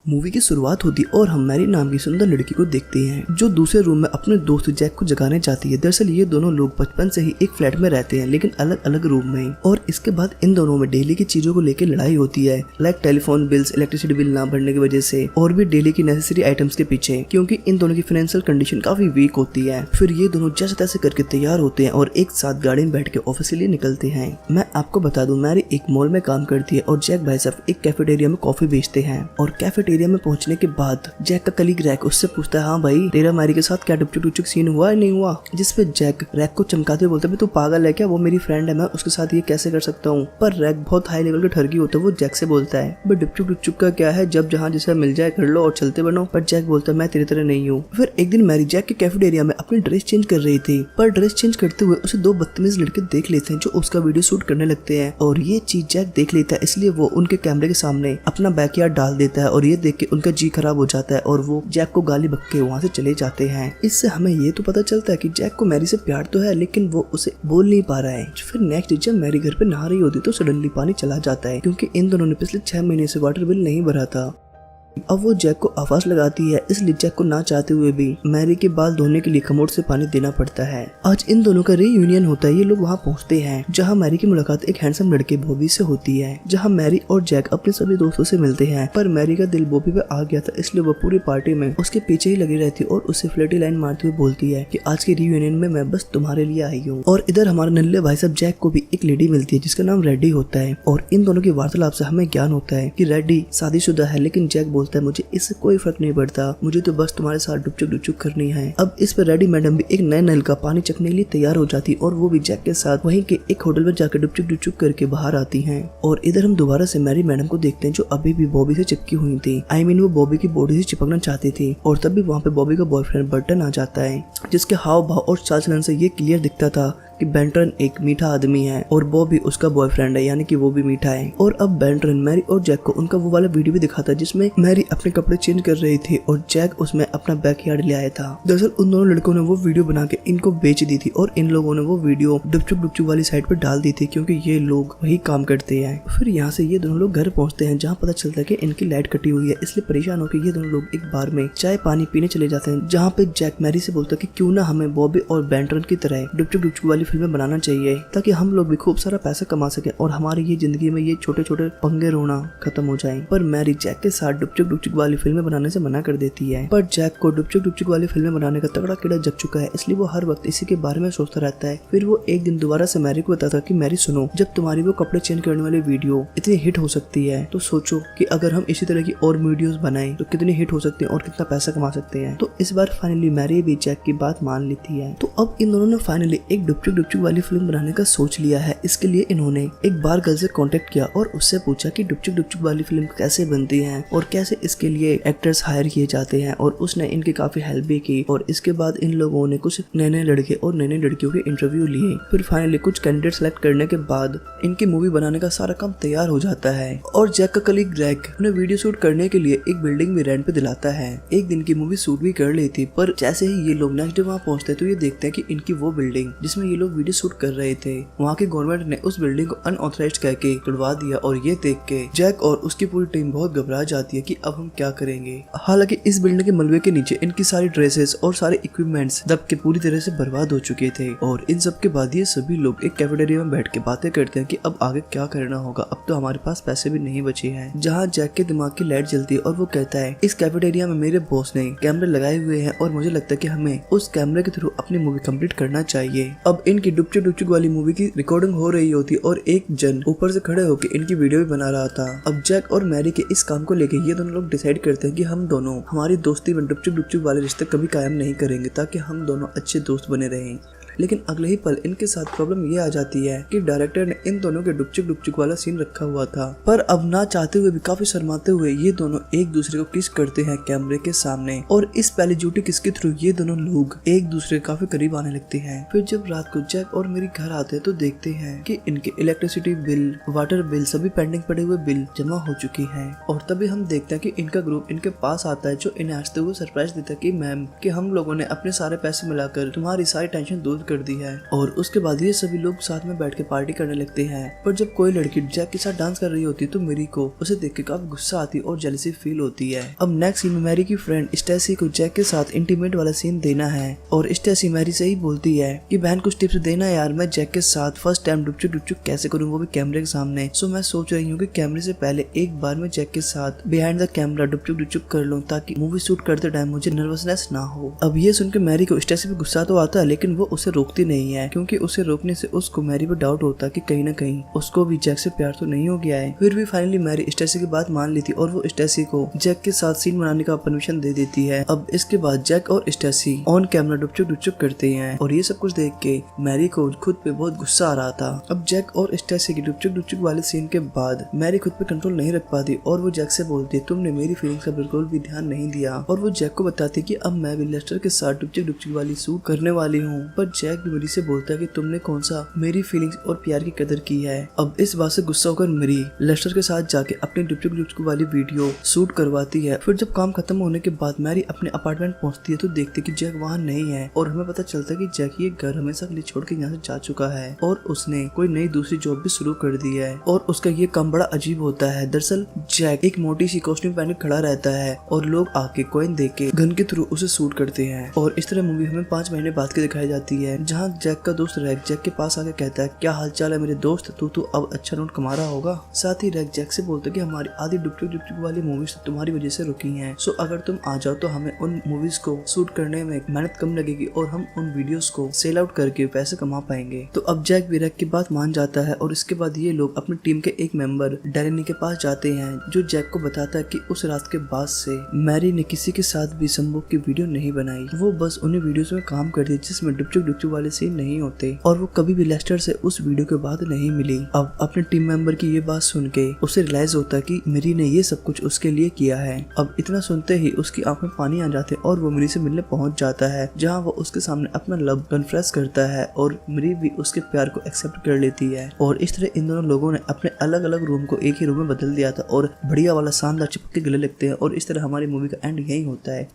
Movie की शुरुआत होती है और हम मैरी नाम की सुंदर लड़की को देखते हैं जो दूसरे रूम में अपने दोस्त जैक को जगाने जाती है। दरअसल ये दोनों लोग बचपन से ही एक फ्लैट में रहते हैं लेकिन अलग अलग रूम में, और इसके बाद इन दोनों में डेली की चीजों को लेकर लड़ाई होती है, like telephone bills, electricity bill ना भरने की वजह से और भी डेली की नेसेसरी आइटम्स के पीछे, क्योंकि इन दोनों की फाइनेंशियल कंडीशन काफी वीक होती है। फिर ये दोनों जैसे तैसे करके तैयार होते हैं और एक साथ गाड़ी में बैठ के ऑफिस के लिए निकलते हैं। मैं आपको बता दूं, मैरी एक मॉल में काम करती है और जैक भाई साहब एक कैफेटेरिया में कॉफी बेचते हैं। और कैफेटेरिया में पहुंचने के बाद जैक का कलीग रैक उससे पूछता है, हाँ भाई तेरा मैरी के साथ क्या डुपचुक डुपचुक सीन हुआ है नहीं हुआ? जिसपे जैक रैक को चमकाते हुए बोलता है, तू पागल है क्या? वो मेरी फ्रेंड है, मैं उसके साथ ये कैसे कर सकता हूँ? पर रैक बहुत हाई लेवल का ठरकी होता है, वो जैक से बोलता है, बट डुपचुक डुपचुक का क्या है, जब जहाँ जैसा मिल जाए कर लो और चलते बनो। पर जैक बोलता है, मैं तेरी तरह नहीं हूँ। फिर एक दिन मैरी जैक के कैफेटेरिया में अपनी ड्रेस चेंज कर रही थी, पर ड्रेस चेंज करते हुए उसे दो बदतमीज लड़के देख लेते हैं जो उसका वीडियो शूट करने लगते हैं। और ये चीज जैक देख लेता है, इसलिए वो उनके कैमरे के सामने अपना बैकयार्ड डाल देता है और ये देख के उनका जी खराब हो जाता है और वो जैक को गाली बक के वहाँ से चले जाते हैं। इससे हमें ये तो पता चलता है कि जैक को मैरी से प्यार तो है लेकिन वो उसे बोल नहीं पा रहा है। फिर नेक्स्ट डे जब मैरी घर पे नहा रही होती तो सडनली पानी चला जाता है, क्योंकि इन दोनों ने पिछले 6 महीने से वाटर बिल नहीं भरा था। अब वो जैक को आवाज लगाती है, इसलिए जैक को ना चाहते हुए भी मैरी के बाल धोने के लिए कमोड से पानी देना पड़ता है। आज इन दोनों का रीयूनियन होता है। ये लोग वहाँ पहुँचते हैं जहाँ मैरी की मुलाकात एक हैंडसम लड़के बॉबी से होती है, जहाँ मैरी और जैक अपने सभी दोस्तों से मिलते हैं। पर मैरी का दिल बॉबी पे आ गया था, इसलिए वो पूरी पार्टी में उसके पीछे ही लगी रहती और उससे फ्लर्टी लाइन मारते हुए बोलती है कि आज के रीयूनियन में मैं बस तुम्हारे लिए आई हूँ। और इधर हमारे नल्ले भाई साहब जैक को भी एक लेडी मिलती है जिसका नाम रेडी होता है, और इन दोनों की वार्तालाप से हमें ज्ञान होता है कि रेडी शादीशुदा है, लेकिन जैक बोलता है मुझे इससे कोई फर्क नहीं पड़ता, मुझे तो बस तुम्हारे साथ डुपचुक डुपचुक करनी है। अब इस पर रेडी मैडम भी एक नए नल का पानी चखने के लिए तैयार हो जाती और वो भी जैक के साथ वहीं के एक होटल में जाकर डुपचुक डुपचुक करके बाहर आती हैं। और इधर हम दोबारा से मैरी मैडम को देखते हैं जो अभी भी बॉबी से चिपकी हुई थी। आई मीन वो बॉबी की बॉडी से चिपकना चाहती थी, और तब भी वहाँ पे बॉबी का बॉयफ्रेंड बर्टन आ जाता है, जिसके हाव भाव और चाल चलन से ये क्लियर दिखता था कि बेंटन एक मीठा आदमी है और बॉबी उसका बॉयफ्रेंड है, यानी कि वो भी मीठा है। और अब बेंटन मैरी और जैक को उनका वो वाला वीडियो भी दिखाता है जिसमें मैरी अपने कपड़े चेंज कर रही थी और जैक उसमें अपना बैकयार्ड ले आया था। दरअसल उन दोनों लड़कों ने वो वीडियो बना के इनको बेच दी थी और इन लोगों ने वो वीडियो डुपचुक डुपचुक वाली साइट पर डाल दी थी, क्योंकि ये लोग वही काम करते हैं। फिर यहाँ से ये दोनों लोग घर पहुँचते हैं जहाँ पता चलता है कि इनकी लाइट कटी हुई है, इसलिए परेशान होकर ये दोनों लोग एक बार में चाय पानी पीने चले जाते हैं, जहाँ पे जैक मैरी से बोलता है कि क्यों ना हमें बॉबी और बेंटन की तरह डुपचुक डुपचुक वाली फिल्में बनाना चाहिए ताकि हम लोग भी खूब सारा पैसा कमा सके और हमारी ये जिंदगी में ये छोटे छोटे पंगे रोना खत्म हो जाए। पर मैरी जैक के साथ डुपचुक डुपचुक वाली फिल्में बनाने से मना कर देती है, पर जैक को डुपचुक डुपचुक वाली फिल्में बनाने का तगड़ा कीड़ा जग चुका है, इसलिए वो हर वक्त इसी के बारे में सोचता रहता है। फिर वो एक दिन दोबारा से मैरी को बताता कि मैरी सुनो, जब तुम्हारी वो कपड़े चेंज करने वाली वीडियो इतनी हिट हो सकती है तो सोचो कि अगर हम इसी तरह की और वीडियोस बनाएं तो कितनी हिट हो सकती है और कितना पैसा कमा सकते हैं। तो इस बार फाइनली मैरी भी जैक की बात मान लेती है। तो अब इन दोनों ने फाइनली एक डुपचुक डुपचुक वाली फिल्म बनाने का सोच लिया है। इसके लिए इन्होंने एक बार गर्ल से कांटेक्ट किया और उससे पूछा कि डुपचुक डुपचुक वाली फिल्म कैसे बनती है और कैसे इसके लिए एक्टर्स हायर किए जाते हैं, और उसने इनकी काफी हेल्प भी की। और इसके बाद इन लोगों ने कुछ नए नए लड़के और नई नई लड़कियों के इंटरव्यू लिए। फिर फाइनली कुछ कैंडिडेट सेलेक्ट करने के बाद इनकी मूवी बनाने का सारा काम तैयार हो जाता है। और जैक का कलीग ग्रेग उन्हें वीडियो शूट करने के लिए एक बिल्डिंग भी रेंट पे दिलाता है। एक दिन की मूवी शूट भी कर ली थी, पर जैसे ही ये लोग नेक्स्ट डे वहाँ पहुँचते हैं तो ये देखते हैं कि इनकी वो बिल्डिंग जिसमें ये लोग वीडियो शूट कर रहे थे, वहाँ की गवर्नमेंट ने उस बिल्डिंग को अनऑथराइज्ड कह के तोड़वा दिया। और ये देख के जैक और उसकी पूरी टीम बहुत घबरा जाती है कि अब हम क्या करेंगे। हालांकि इस बिल्डिंग के मलबे के नीचे इनकी सारी ड्रेसेस और सारे इक्विपमेंट्स दब के पूरी तरह से बर्बाद हो चुके थे। और इन सब के बाद ये सभी लोग एक कैफेटेरिया में बैठ के बातें करते हैं कि अब आगे क्या करना होगा, अब तो हमारे पास पैसे भी नहीं बचे हैं। जहाँ जैक के दिमाग की लाइट जलती है और वो कहता है, इस कैफेटेरिया में मेरे बॉस ने कैमरे लगाए हुए हैं और मुझे लगता है कि हमें उस कैमरे के थ्रू अपनी मूवी कंप्लीट करना चाहिए। अब इनकी डुपचुक डुपचुक वाली मूवी की रिकॉर्डिंग हो रही होती और एक जन ऊपर से खड़े होकर इनकी वीडियो भी बना रहा था। अब जैक और मैरी के इस काम को लेके ये दोनों लोग डिसाइड करते हैं कि हम दोनों हमारी दोस्ती में डुपचुक डुपचुक वाले रिश्ते कभी कायम नहीं करेंगे, ताकि हम दोनों अच्छे दोस्त बने रहें। लेकिन अगले ही पल इनके साथ प्रॉब्लम ये आ जाती है कि डायरेक्टर ने इन दोनों के डुपचुक डुपचुक वाला सीन रखा हुआ था, पर अब ना चाहते हुए भी काफी शर्माते हुए ये दोनों एक दूसरे को किस करते हैं कैमरे के सामने। और इस पहली झूठी किस के थ्रू ये दोनों लोग एक दूसरे के काफी करीब आने लगते हैं। फिर जब रात को जैक और मेरी घर आते हैं तो देखते हैं कि इनके इलेक्ट्रिसिटी बिल, वाटर बिल, सभी पेंडिंग पड़े हुए बिल जमा हो चुके हैं। और तभी हम देखते हैं कि इनका ग्रुप इनके पास आता है जो इन्हें हंसते हुए सरप्राइज देता है कि मैम कि हम लोगों ने अपने सारे पैसे मिलाकर तुम्हारी सारी टेंशन दूर कर दी है। और उसके बाद ये सभी लोग साथ में बैठ के पार्टी करने लगते हैं। पर जब कोई लड़की जैक के साथ डांस कर रही होती तो मैरी को उसे देख के काफी गुस्सा आती और जेलसी फील होती है। अब नेक्स्ट सीन में मैरी की फ्रेंड स्टेसी को जैक के साथ इंटीमेट वाला सीन देना है और स्टेसी मैरी से ही बोलती है कि बहन कुछ टिप्स देना यार, मैं जैक के साथ फर्स्ट टाइम डुपचुक डुपचुक कैसे करूँ, वो भी कैमरे के सामने। सो मैं सोच रही हूँ कि कैमरे से पहले एक बार मैं जैक के साथ बिहाइंड द कैमरा डुपचुक डुपचुक कर लूँ ताकि मूवी शूट करते टाइम मुझे नर्वसनेस ना हो। अब ये सुनकर मैरी को स्टेसी पे गुस्सा तो आता है लेकिन वो उसे रोकती नहीं है क्योंकि उसे रोकने से उसको मैरी पे डाउट होता कि कहीं ना कहीं उसको भी जैक से प्यार तो नहीं हो गया है। फिर भी फाइनली मैरी स्टेसी की बात मान ली थी और वो स्टेसी को जैक के साथ सीन बनाने का परमिशन दे देती है। अब इसके बाद जैक और स्टेसी ऑन कैमरा डुपचुक डुपचुक करते हैं और ये सब कुछ देख के मैरी को खुद पे बहुत गुस्सा आ रहा था। अब जैक और स्टेसी की डुपचुक डुपचुक वाले सीन के बाद मैरी खुद पे कंट्रोल नहीं रख पाती और वो जैक से बोलती है तुमने मेरी फीलिंग्स का बिल्कुल भी ध्यान नहीं दिया। और वो जैक को बताती कि अब मैं भी लेस्टर के साथ डुपचुक डुपचुक वाली शूट करने वाली हूँ। पर जैक भी मैरी से बोलता है कि तुमने कौन सा मेरी फीलिंग्स और प्यार की कदर की है। अब इस बात से गुस्सा होकर मैरी लेस्टर के साथ जाके अपनी डुपचुक डुपचुक वाली वीडियो शूट करवाती है। फिर जब काम खत्म होने के बाद मैरी अपने अपार्टमेंट पहुंचती है तो देखती कि जैक वहाँ नहीं है और हमें पता चलता है कि जैक ये घर हमेशा के लिए छोड़ के यहाँ से जा चुका है और उसने कोई नई दूसरी जॉब भी शुरू कर दी है। और उसका ये काम बड़ा अजीब होता है। दरअसल जैक एक मोटी सी कॉस्ट्यूम पहन के खड़ा रहता है और लोग आके कॉइन दे के गन के थ्रू उसे शूट करते हैं। और इस तरह मूवी हमें 5 महीने बाद की दिखाई जाती है जहाँ जैक का दोस्त रैक जैक के पास आके कहता है क्या हालचाल है मेरे दोस्त, तू अब अच्छा नोट कमा रहा होगा। साथ ही रैक जैक से बोलता है कि हमारी आधी डुपचुक डुपचुक वाली मूवीज तुम्हारी वजह से रुकी हैं। सो अगर तुम आ जाओ तो हमें उन मूवीज को शूट करने में मेहनत कम लगेगी और हम उन वीडियोस को सेल आउट करके पैसे कमा पाएंगे। तो अब जैक भी रैक की बात मान जाता है और इसके बाद ये लोग अपनी टीम के एक मेंबर डेरेनी के पास जाते हैं जो जैक को बताता है कि उस रात के बाद से मैरी ने किसी के साथ भी संभोग की वीडियो नहीं बनाई। वो बस उन्हीं वीडियोस में काम करती जिसमें डुपचुक डुपचुक वाले सीन नहीं होते और वो कभी भी लेस्टर से उस वीडियो के बाद नहीं मिली। अब अपने टीम मेंबर की ये बात सुन के उसे रियलाइज होता है कि मैरी ने ये सब कुछ उसके लिए किया है। अब इतना सुनते ही उसकी आंख में पानी आ जाते और वो मैरी से मिलने पहुंच जाता है जहाँ वो उसके सामने अपना लव कन्फेस करता है और मैरी भी उसके प्यार को एक्सेप्ट कर लेती है। और इस तरह इन दोनों लोगों ने अपने अलग अलग रूम को एक ही रूम में बदल दिया था और बढ़िया वाला शानदार चिपक के गले लगते हैं और इस तरह हमारी मूवी का एंड यही होता है।